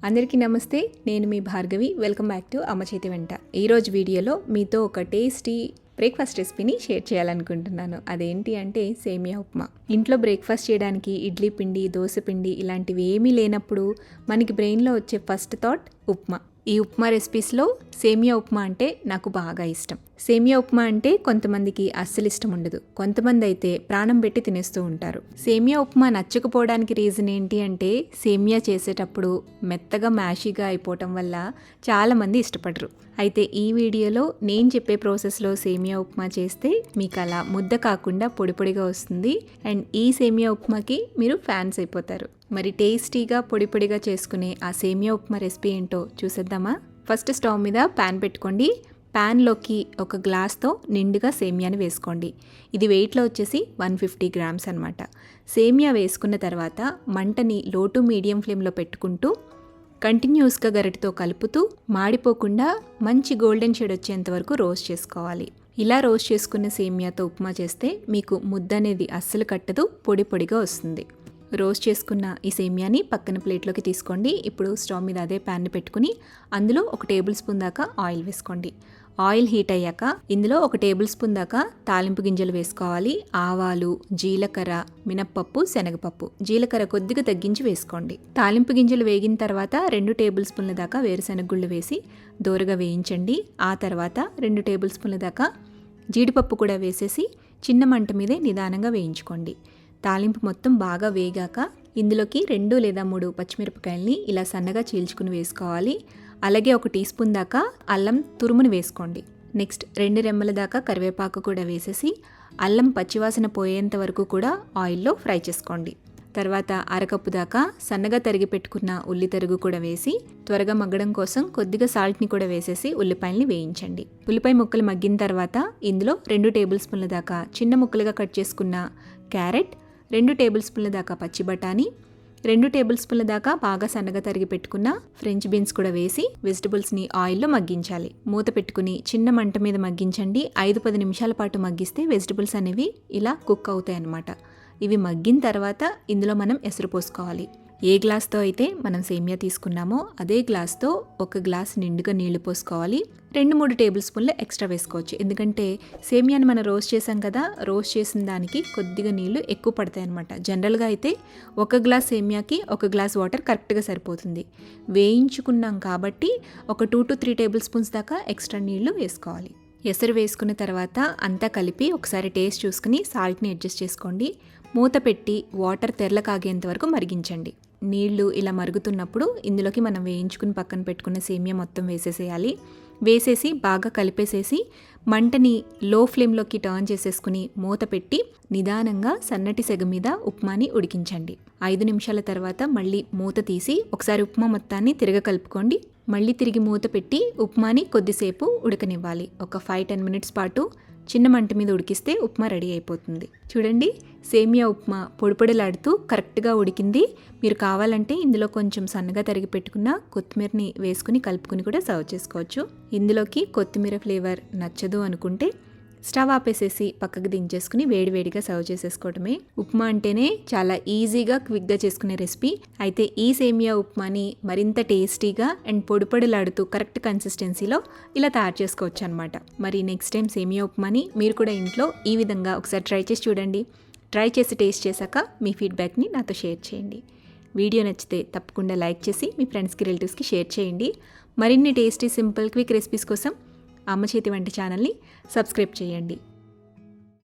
అందరికీ నమస్తే. నేను మీ భార్గవి. వెల్కమ్ బ్యాక్ టు అమ్మ చేతి వంట. ఈరోజు వీడియోలో మీతో ఒక టేస్టీ బ్రేక్ఫాస్ట్ రెసిపీని షేర్ చేయాలనుకుంటున్నాను. అదేంటి అంటే సేమియా ఉప్మా. ఇంట్లో బ్రేక్ఫాస్ట్ చేయడానికి ఇడ్లీ పిండి, దోశ పిండి ఇలాంటివి ఏమీ లేనప్పుడు మనకి బ్రెయిన్లో వచ్చే ఫస్ట్ థాట్ ఉప్మా. ఈ ఉప్మా రెసిపీస్లో సేమియా ఉప్మా అంటే నాకు బాగా ఇష్టం. సేమియా ఉప్మా అంటే కొంతమందికి అస్సలు ఇష్టం ఉండదు, కొంతమంది అయితే ప్రాణం పెట్టి తినేస్తూ ఉంటారు. సేమియా ఉప్మా నచ్చకపోవడానికి రీజన్ ఏంటి అంటే సేమియా చేసేటప్పుడు మెత్తగా మ్యాషీగా అయిపోవటం వల్ల చాలామంది ఇష్టపడరు. అయితే ఈ వీడియోలో నేను చెప్పే ప్రాసెస్లో సేమియా ఉప్మా చేస్తే మీకు అలా ముద్ద కాకుండా పొడి పొడిగా వస్తుంది. అండ్ ఈ సేమియా ఉప్మాకి మీరు ఫ్యాన్స్ అయిపోతారు. మరి టేస్టీగా పొడి పొడిగా చేసుకునే ఆ సేమియా ఉప్మా రెసిపీ ఏంటో చూసేద్దామా? ఫస్ట్ స్టవ్ మీద ప్యాన్ పెట్టుకోండి. ప్యాన్లోకి ఒక గ్లాస్తో నిండుగా సేమియాని వేసుకోండి. ఇది వెయిట్లో వచ్చేసి 150 గ్రామ్స్ అనమాట. సేమియా వేసుకున్న తర్వాత మంటని లో టు మీడియం ఫ్లేమ్లో పెట్టుకుంటూ కంటిన్యూస్గా గరిటతో కలుపుతూ మాడిపోకుండా మంచి గోల్డెన్ షేడ్ వచ్చేంత వరకు రోస్ట్ చేసుకోవాలి. ఇలా రోస్ట్ చేసుకున్న సేమియాతో ఉప్మా చేస్తే మీకు ముద్ద అనేది అస్సలు కట్టదు, పొడి పొడిగా వస్తుంది. రోస్ట్ చేసుకున్న ఈ సేమియాని పక్కన ప్లేట్లోకి తీసుకోండి. ఇప్పుడు స్టవ్ మీద అదే ప్యాన్ని పెట్టుకుని అందులో 1 టేబుల్ స్పూన్ దాకా ఆయిల్ వేసుకోండి. ఆయిల్ హీట్ అయ్యాక ఇందులో 1 టేబుల్ స్పూన్ దాకా తాలింపు గింజలు వేసుకోవాలి. ఆవాలు, జీలకర్ర, మినప్పప్పు, శనగపప్పు. జీలకర్ర కొద్దిగా తగ్గించి వేసుకోండి. తాలింపు గింజలు వేగిన తర్వాత 2 టేబుల్ స్పూన్ల దాకా వేరుశెనగ గుళ్ళు వేసి దోరగా వేయించండి. ఆ తర్వాత 2 టేబుల్ స్పూన్ల దాకా జీడిపప్పు కూడా వేసేసి చిన్న మంట మీదే నిదానంగా వేయించుకోండి. తాలింపు మొత్తం బాగా వేగాక ఇందులోకి 2 లేదా 3 పచ్చిమిరపకాయలని ఇలా సన్నగా చీల్చుకుని వేసుకోవాలి. అలాగే 1 టీ స్పూన్ దాకా అల్లం తురుముని వేసుకోండి. నెక్స్ట్ 2 రెమ్మల దాకా కరివేపాకు కూడా వేసేసి అల్లం పచ్చివాసన పోయేంత వరకు కూడా ఆయిల్లో ఫ్రై చేసుకోండి. తర్వాత అరకప్పు దాకా సన్నగా తరిగి పెట్టుకున్న ఉల్లి తరుగు కూడా వేసి త్వరగా మగ్గడం కోసం కొద్దిగా సాల్ట్ని కూడా వేసేసి ఉల్లిపాయల్ని వేయించండి. ఉల్లిపాయ ముక్కలు మగ్గిన తర్వాత ఇందులో 2 టేబుల్ స్పూన్ల దాకా చిన్న ముక్కలుగా కట్ చేసుకున్న క్యారెట్, 2 టేబుల్ స్పూన్ల దాకా పచ్చి బఠానీ, 2 టేబుల్ స్పూన్ల దాకా బాగా సన్నగా తరిగి పెట్టుకున్న ఫ్రెంచ్ బీన్స్ కూడా వేసి వెజిటబుల్స్ని ఆయిల్లో మగ్గించాలి. మూత పెట్టుకుని చిన్న మంట మీద మగ్గించండి. 5-10 నిమిషాల పాటు మగ్గిస్తే వెజిటబుల్స్ అనేవి ఇలా కుక్ అవుతాయి అన్నమాట. ఇవి మగ్గిన తర్వాత ఇందులో మనం ఎసరు పోసుకోవాలి. ఏ గ్లాస్తో అయితే మనం సేమియా తీసుకున్నామో అదే గ్లాస్తో 1 గ్లాస్ నిండుగా నీళ్లు పోసుకోవాలి. 2-3 టేబుల్ స్పూన్లు ఎక్స్ట్రా వేసుకోవచ్చు, ఎందుకంటే సేమియాని మనం రోస్ట్ చేసాం కదా, రోస్ట్ చేసిన దానికి కొద్దిగా నీళ్లు ఎక్కువ పడతాయి అనమాట. జనరల్గా అయితే 1 గ్లాస్ సేమియాకి 1 గ్లాస్ వాటర్ కరెక్ట్గా సరిపోతుంది. వేయించుకున్నాం కాబట్టి ఒక 2-3 టేబుల్ స్పూన్స్ దాకా ఎక్స్ట్రా నీళ్లు వేసుకోవాలి. ఎసరు వేసుకున్న తర్వాత అంతా కలిపి ఒకసారి టేస్ట్ చూసుకుని సాల్ట్ని అడ్జస్ట్ చేసుకోండి. మూత పెట్టి వాటర్ తెరల కాగేంత వరకు మరిగించండి. నీళ్లు ఇలా మరుగుతున్నప్పుడు ఇందులోకి మనం వేయించుకుని పక్కన పెట్టుకున్న సేమియా మొత్తం వేసేసేయాలి. వేసేసి బాగా కలిపేసేసి మంటని లో ఫ్లేమ్లోకి టర్న్ చేసేసుకుని మూత పెట్టి నిదానంగా సన్నటి సెగ మీద ఉప్మాని ఉడికించండి. 5 నిమిషాల తర్వాత మళ్ళీ మూత తీసి ఒకసారి ఉప్మా మొత్తాన్ని కలుపుకోండి. మళ్ళీ తిరిగి మూత పెట్టి ఉప్మాని కొద్దిసేపు ఉడకనివ్వాలి. ఒక 5-10 మినిట్స్ పాటు చిన్న మంట మీద ఉడికిస్తే ఉప్మా రెడీ అయిపోతుంది. చూడండి, సేమియా ఉప్మా పొడిపొడిలాడుతూ కరెక్ట్గా ఉడికింది. మీరు కావాలంటే ఇందులో కొంచెం సన్నగా తరిగి పెట్టుకున్న కొత్తిమీరని వేసుకుని కలుపుకుని కూడా సర్వ్ చేసుకోవచ్చు. ఇందులోకి కొత్తిమీర ఫ్లేవర్ నచ్చదు అనుకుంటే స్టవ్ ఆపేసేసి పక్కకు దించేసుకుని వేడివేడిగా సర్వ్ చేసేసుకోవటమే. ఉప్మా అంటేనే చాలా ఈజీగా క్విక్గా చేసుకునే రెసిపీ. అయితే ఈ సేమియా ఉప్మాని మరింత టేస్టీగా అండ్ పొడిపొడిలాడుతూ కరెక్ట్ కన్సిస్టెన్సీలో ఇలా తయారు చేసుకోవచ్చు అనమాట. మరి నెక్స్ట్ టైం సేమియా ఉప్మాని మీరు కూడా ఇంట్లో ఈ విధంగా ఒకసారి ట్రై చేసి చూడండి. ట్రై చేసి టేస్ట్ చేశాక మీ ఫీడ్బ్యాక్ని నాతో షేర్ చేయండి. వీడియో నచ్చితే తప్పకుండా లైక్ చేసి మీ ఫ్రెండ్స్కి, రిలేటివ్స్కి షేర్ చేయండి. మరిన్ని టేస్టీ, సింపుల్, క్విక్ రెసిపీస్ కోసం అమ్మ చేతి వంట ఛానల్ని సబ్స్క్రైబ్ చేయండి.